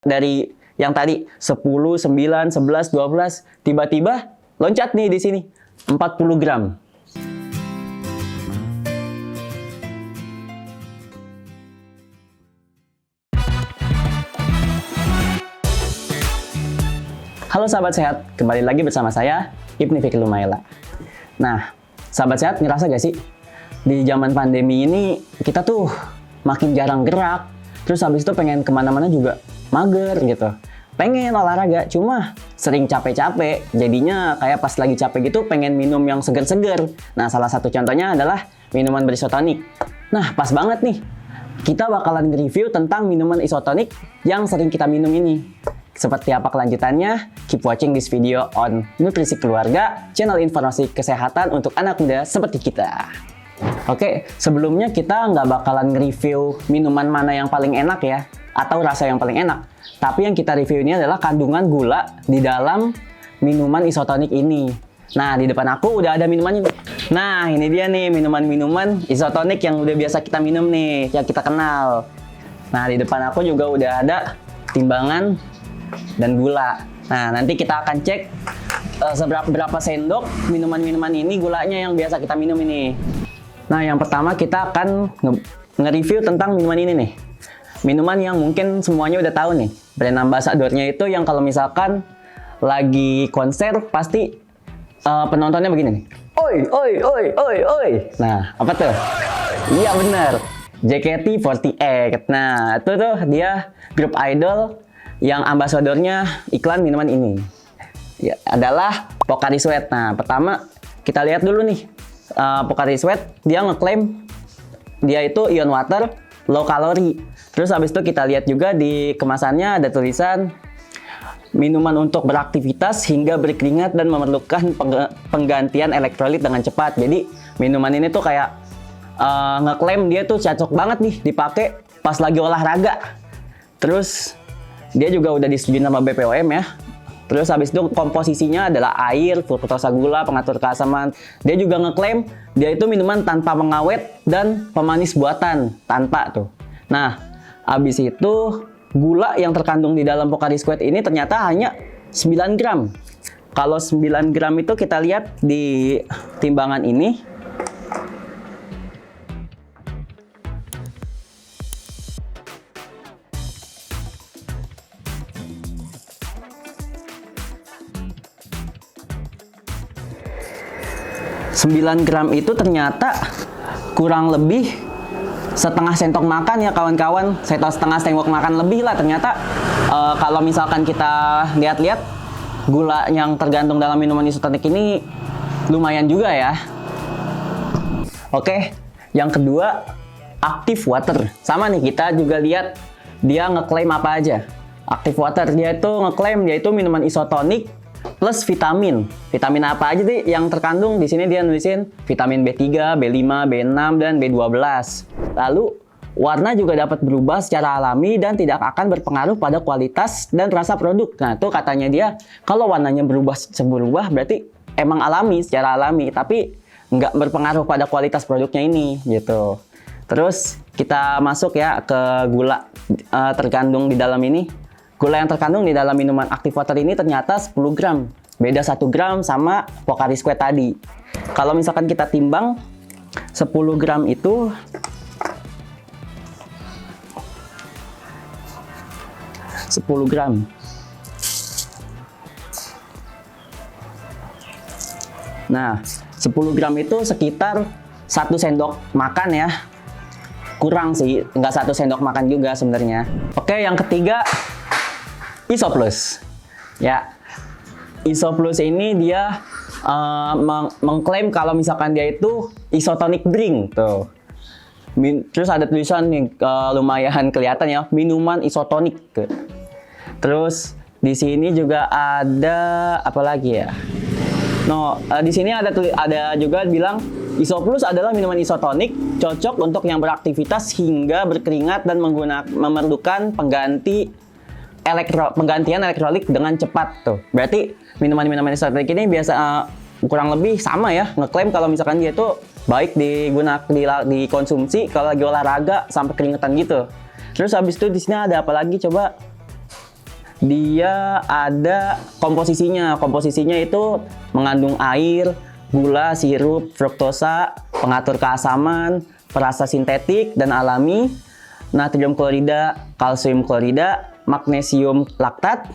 Dari yang tadi 10, 9, 11, 12, tiba-tiba loncat nih di sini 40 gram. Halo sahabat sehat, kembali lagi bersama saya Ibni Fikri Lumaila. Nah, sahabat sehat ngerasa gak sih di zaman pandemi ini kita tuh makin jarang gerak, terus habis itu pengen kemana-mana juga mager gitu. Pengen olahraga, cuma sering capek-capek, jadinya kayak pas lagi capek gitu pengen minum yang seger-seger. Nah, salah satu contohnya adalah minuman berisotonik. Nah, pas banget nih, kita bakalan nge-review tentang minuman isotonik yang sering kita minum ini. Seperti apa kelanjutannya? Keep watching this video on Nutrisi Keluarga, channel informasi kesehatan untuk anak muda seperti kita. Oke, sebelumnya kita nggak bakalan nge-review minuman mana yang paling enak ya, atau rasa yang paling enak. Tapi yang kita review ini adalah kandungan gula di dalam minuman isotonik ini. Nah, di depan aku udah ada minumannya. Nah, ini dia nih minuman-minuman isotonik yang udah biasa kita minum nih, yang kita kenal. Nah, di depan aku juga udah ada timbangan dan gula. Nah, nanti kita akan cek berapa sendok minuman-minuman ini gulanya yang biasa kita minum ini. Nah, yang pertama kita akan nge-review tentang minuman ini nih. Minuman yang mungkin semuanya udah tahu nih. Brand ambassador-nya itu yang kalau misalkan lagi konser pasti penontonnya begini nih. Oi, oi, oi, oi, oi. Nah, apa tuh? Iya bener, JKT48. Nah, itu tuh dia grup idol yang ambasadornya iklan minuman ini ya, adalah Pocari Sweat. Nah, pertama kita lihat dulu nih, Pocari Sweat dia ngeklaim dia itu ion water, low kalori. Terus habis itu kita lihat juga di kemasannya ada tulisan minuman untuk beraktivitas hingga berkeringat dan memerlukan penggantian elektrolit dengan cepat. Jadi minuman ini tuh kayak ngeklaim dia tuh cocok banget nih dipakai pas lagi olahraga. Terus dia juga udah disetujui sama BPOM ya. Terus habis itu komposisinya adalah air, fruktosa gula, pengatur keasaman. Dia juga ngeklaim dia itu minuman tanpa pengawet dan pemanis buatan, tanpa tuh. Nah, habis itu gula yang terkandung di dalam Pocari Sweat ini ternyata hanya 9 gram. Kalau 9 gram itu kita lihat di timbangan ini. Sembilan gram itu ternyata kurang lebih setengah sendok makan ya kawan-kawan. Setengah sendok makan lebih lah ternyata. Kalau misalkan kita lihat-lihat gula yang tergantung dalam minuman isotonik ini lumayan juga ya. Oke, yang kedua Active Water. Sama nih, kita juga lihat dia ngeklaim apa aja. Active Water dia itu ngeklaim dia itu minuman isotonik plus vitamin. Vitamin apa aja sih yang terkandung? Di sini dia nulisin vitamin B3, B5, B6, dan B12. Lalu warna juga dapat berubah secara alami dan tidak akan berpengaruh pada kualitas dan rasa produk. Nah, itu katanya dia kalau warnanya berubah berarti emang alami, secara alami, tapi nggak berpengaruh pada kualitas produknya ini gitu. Terus kita masuk ya ke gula terkandung di dalam ini. Gula yang terkandung di dalam minuman Active Water ini ternyata 10 gram. Beda 1 gram sama Pocari Sweat tadi. Kalau misalkan kita timbang 10 gram itu Nah, 10 gram itu sekitar 1 sendok makan ya. Kurang sih, nggak 1 sendok makan juga sebenarnya. Oke, yang ketiga Isoplus. Ya, Isoplus ini dia mengklaim kalau misalkan dia itu isotonic drink tuh. Terus ada tulisan nih lumayan kelihatan ya, minuman isotonik. Terus di sini juga ada apa lagi ya? Di sini ada juga bilang Isoplus adalah minuman isotonik cocok untuk yang beraktivitas hingga berkeringat dan memerlukan penggantian elektrolit dengan cepat tuh. Berarti minuman-minuman isotonik ini biasa kurang lebih sama ya, ngeklaim kalau misalkan dia itu baik dikonsumsi kalau lagi olahraga sampai keringetan gitu. Terus habis itu di sini ada apa lagi coba? dia ada komposisinya. Komposisinya itu mengandung air, gula, sirup, fruktosa, pengatur keasaman, perasa sintetik dan alami, natrium klorida, kalsium klorida, magnesium laktat,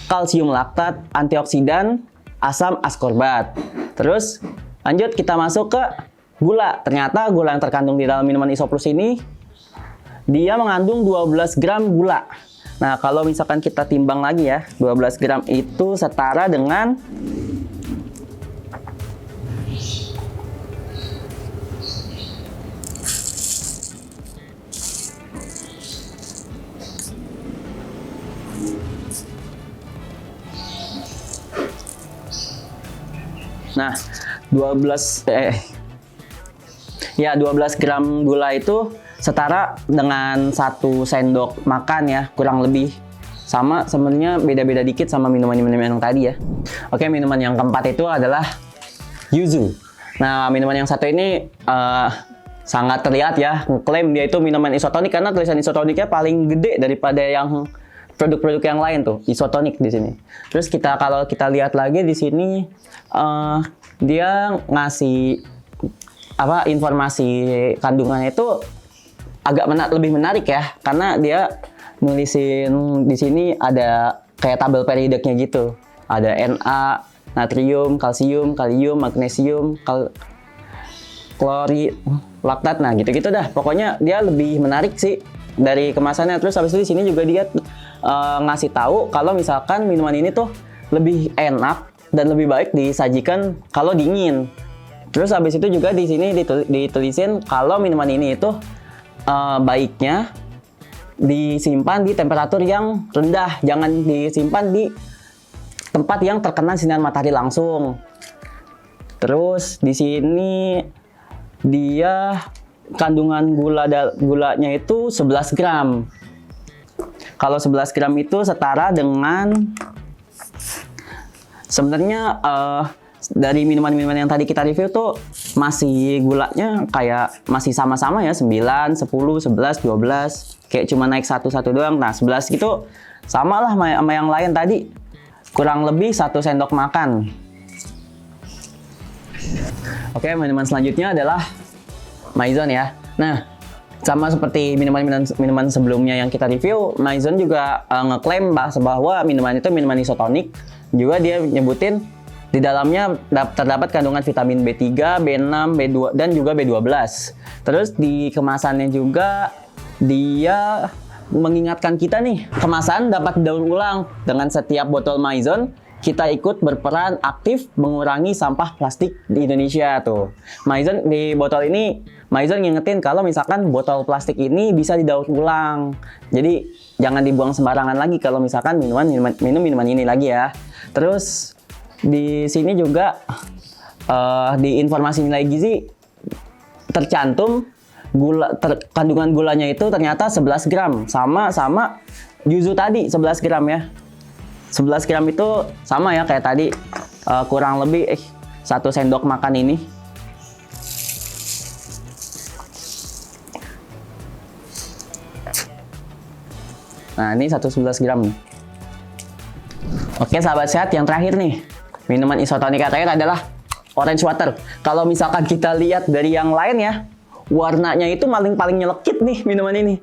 kalsium laktat, antioksidan, asam askorbat. Terus lanjut kita masuk ke gula. Ternyata gula yang terkandung di dalam minuman Isoplus ini dia mengandung 12 gram gula. Nah, kalau misalkan kita timbang lagi ya, 12 gram itu setara dengan Nah, 12 gram gula itu setara dengan 1 sendok makan ya, kurang lebih. Sama sebenarnya beda-beda dikit sama minuman-minuman yang tadi ya. Oke, minuman yang keempat itu adalah yuzu. Nah, minuman yang satu ini sangat terlihat ya, klaim dia itu minuman isotonik karena tulisan isotoniknya paling gede daripada yang produk-produk yang lain tuh, isotonik di sini. Terus kalau kita lihat lagi di sini dia ngasih informasi kandungannya itu agak lebih menarik ya, karena dia nulisin di sini ada kayak tabel periodiknya gitu. Ada Na, natrium, kalsium, kalium, magnesium, klori, laktat. Nah, gitu-gitu dah. Pokoknya dia lebih menarik sih dari kemasannya. Terus habis itu di sini juga dia ngasih tahu kalau misalkan minuman ini tuh lebih enak dan lebih baik disajikan kalau dingin. Terus habis itu juga di sini ditulisin kalau minuman ini itu baiknya disimpan di temperatur yang rendah, jangan disimpan di tempat yang terkena sinar matahari langsung. Terus di sini dia kandungan gulanya itu 11 gram. Kalau 11 gram itu setara dengan sebenarnya dari minuman-minuman yang tadi kita review tuh masih gulanya kayak masih sama-sama ya, 9, 10, 11, 12. Kayak cuma naik satu doang. Nah, 11 gitu sama lah sama yang lain tadi. Kurang lebih 1 sendok makan. Oke, minuman selanjutnya adalah Maison ya. Nah, sama seperti minuman sebelumnya yang kita review, Maison juga ngeklaim bahwa minuman itu minuman isotonik. Juga dia nyebutin di dalamnya terdapat kandungan vitamin B3, B6, B2 dan juga B12. Terus di kemasannya juga dia mengingatkan kita nih, kemasan dapat didaur ulang. Dengan setiap botol Maison, kita ikut berperan aktif mengurangi sampah plastik di Indonesia tuh. Maison di botol ini, Maison ngingetin kalau misalkan botol plastik ini bisa didaur ulang. Jadi jangan dibuang sembarangan lagi kalau misalkan minum minuman ini lagi ya. Terus di sini juga di informasi nilai gizi tercantum kandungan gulanya itu ternyata 11 gram sama yuzu tadi 11 gram ya. 11 gram itu sama ya kayak tadi, kurang lebih 1 sendok makan ini. Nah, ini 111 gram nih. Oke sahabat sehat, yang terakhir nih, minuman isotonik yang terakhir adalah orange water. Kalau misalkan kita lihat dari yang lain ya, warnanya itu paling nyelekit nih minuman ini.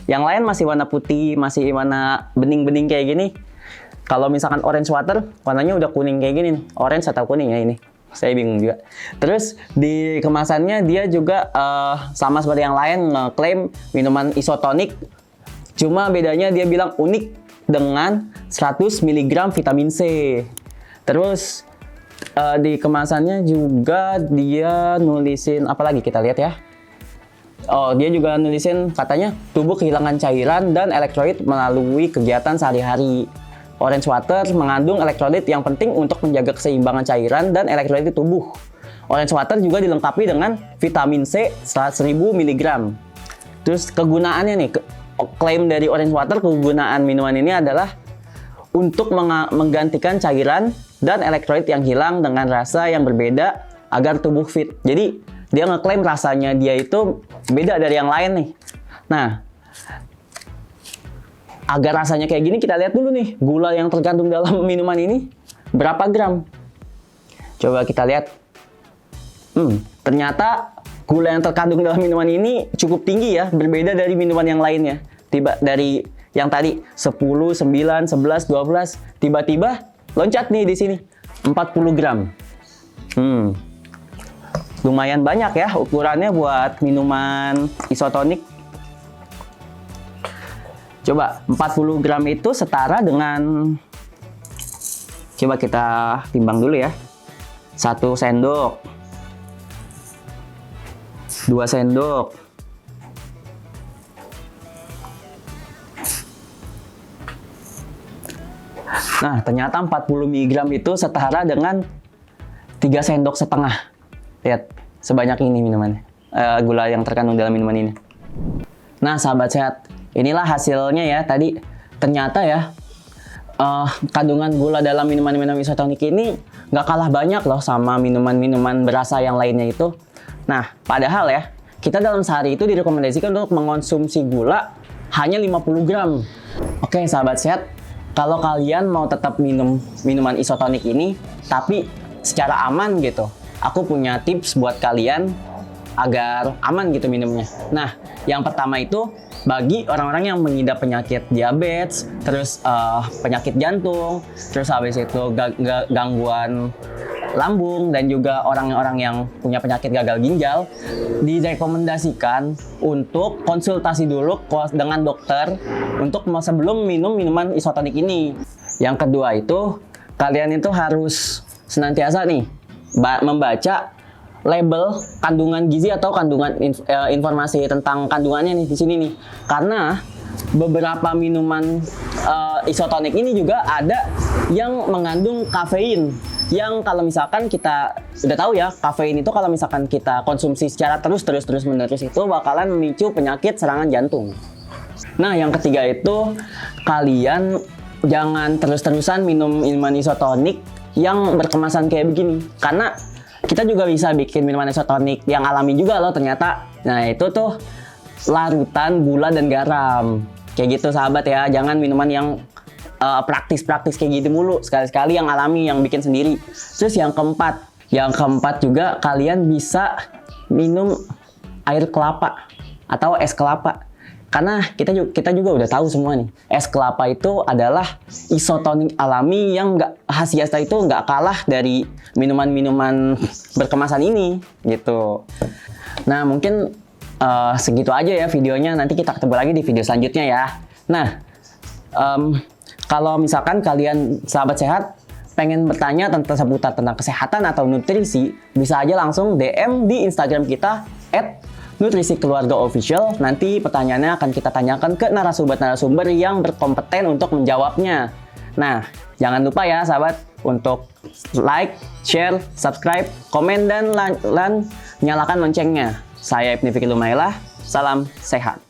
Yang lain masih warna putih, masih warna bening-bening kayak gini. Kalau misalkan orange water, warnanya udah kuning kayak gini nih. Orange atau kuning ya ini? Saya bingung juga. Terus di kemasannya dia juga sama seperti yang lain ngeklaim minuman isotonik. Cuma bedanya dia bilang unik dengan 100 mg vitamin C. Terus di kemasannya juga dia nulisin apa lagi, kita lihat ya. Oh, dia juga nulisin katanya tubuh kehilangan cairan dan elektrolit melalui kegiatan sehari-hari. Orange water mengandung elektrolit yang penting untuk menjaga keseimbangan cairan dan elektrolit di tubuh. Orange water juga dilengkapi dengan vitamin C 1000 mg. Terus kegunaannya nih, klaim dari orange water, kegunaan minuman ini adalah untuk menggantikan cairan dan elektrolit yang hilang dengan rasa yang berbeda agar tubuh fit. Jadi dia ngeklaim rasanya dia itu beda dari yang lain nih. Nah, agar rasanya kayak gini, kita lihat dulu nih, gula yang terkandung dalam minuman ini berapa gram. Coba kita lihat. Ternyata gula yang terkandung dalam minuman ini cukup tinggi ya, berbeda dari minuman yang lainnya. Dari yang tadi 10, 9, 11, 12, tiba-tiba loncat nih di sini 40 gram. Lumayan banyak ya ukurannya buat minuman isotonik. Coba 40 gram itu setara dengan, coba kita timbang dulu ya. 1 sendok, 2 sendok, 4. Nah, ternyata 40 mg itu setara dengan 3 sendok setengah. Lihat, sebanyak ini minumannya. Gula yang terkandung dalam minuman ini. Nah, sahabat sehat, inilah hasilnya ya. Tadi ternyata ya, kandungan gula dalam minuman-minuman isotonik ini nggak kalah banyak loh sama minuman-minuman berasa yang lainnya itu. Nah, padahal ya, kita dalam sehari itu direkomendasikan untuk mengonsumsi gula hanya 50 gram. Oke, sahabat sehat, kalau kalian mau tetap minum minuman isotonik ini, tapi secara aman gitu, aku punya tips buat kalian agar aman gitu minumnya. Nah, yang pertama itu bagi orang-orang yang mengidap penyakit diabetes, terus penyakit jantung, terus habis itu gangguan lambung, dan juga orang-orang yang punya penyakit gagal ginjal, direkomendasikan untuk konsultasi dulu dengan dokter untuk sebelum minum minuman isotonik ini. Yang kedua itu, kalian itu harus senantiasa nih membaca label kandungan gizi atau kandungan informasi tentang kandungannya nih di sini nih. Karena beberapa minuman isotonik ini juga ada yang mengandung kafein, yang kalau misalkan kita udah tahu ya, kafein itu kalau misalkan kita konsumsi secara terus menerus itu bakalan memicu penyakit serangan jantung. Nah, yang ketiga itu kalian jangan terus-terusan minum minuman isotonik yang berkemasan kayak begini, karena kita juga bisa bikin minuman isotonik yang alami juga loh ternyata. Nah, itu tuh larutan gula dan garam. Kayak gitu sahabat ya, jangan minuman yang praktis-praktis kayak gitu mulu. Sekali-sekali yang alami, yang bikin sendiri. Terus yang keempat juga kalian bisa minum air kelapa atau es kelapa. Karena kita juga udah tahu semua nih, es kelapa itu adalah isotonik alami yang khasiatnya itu nggak kalah dari minuman-minuman berkemasan ini gitu. Nah, mungkin segitu aja ya videonya. Nanti kita ketemu lagi di video selanjutnya ya. Nah, kalau misalkan kalian sahabat sehat pengen bertanya seputar tentang kesehatan atau nutrisi, bisa aja langsung DM di Instagram kita @nutrisi_keluarga_official. Nanti pertanyaannya akan kita tanyakan ke narasumber-narasumber yang berkompeten untuk menjawabnya. Nah, jangan lupa ya sahabat untuk like, share, subscribe, komen, dan nyalakan loncengnya. Saya Ibnu Fikri Lumaila, salam sehat.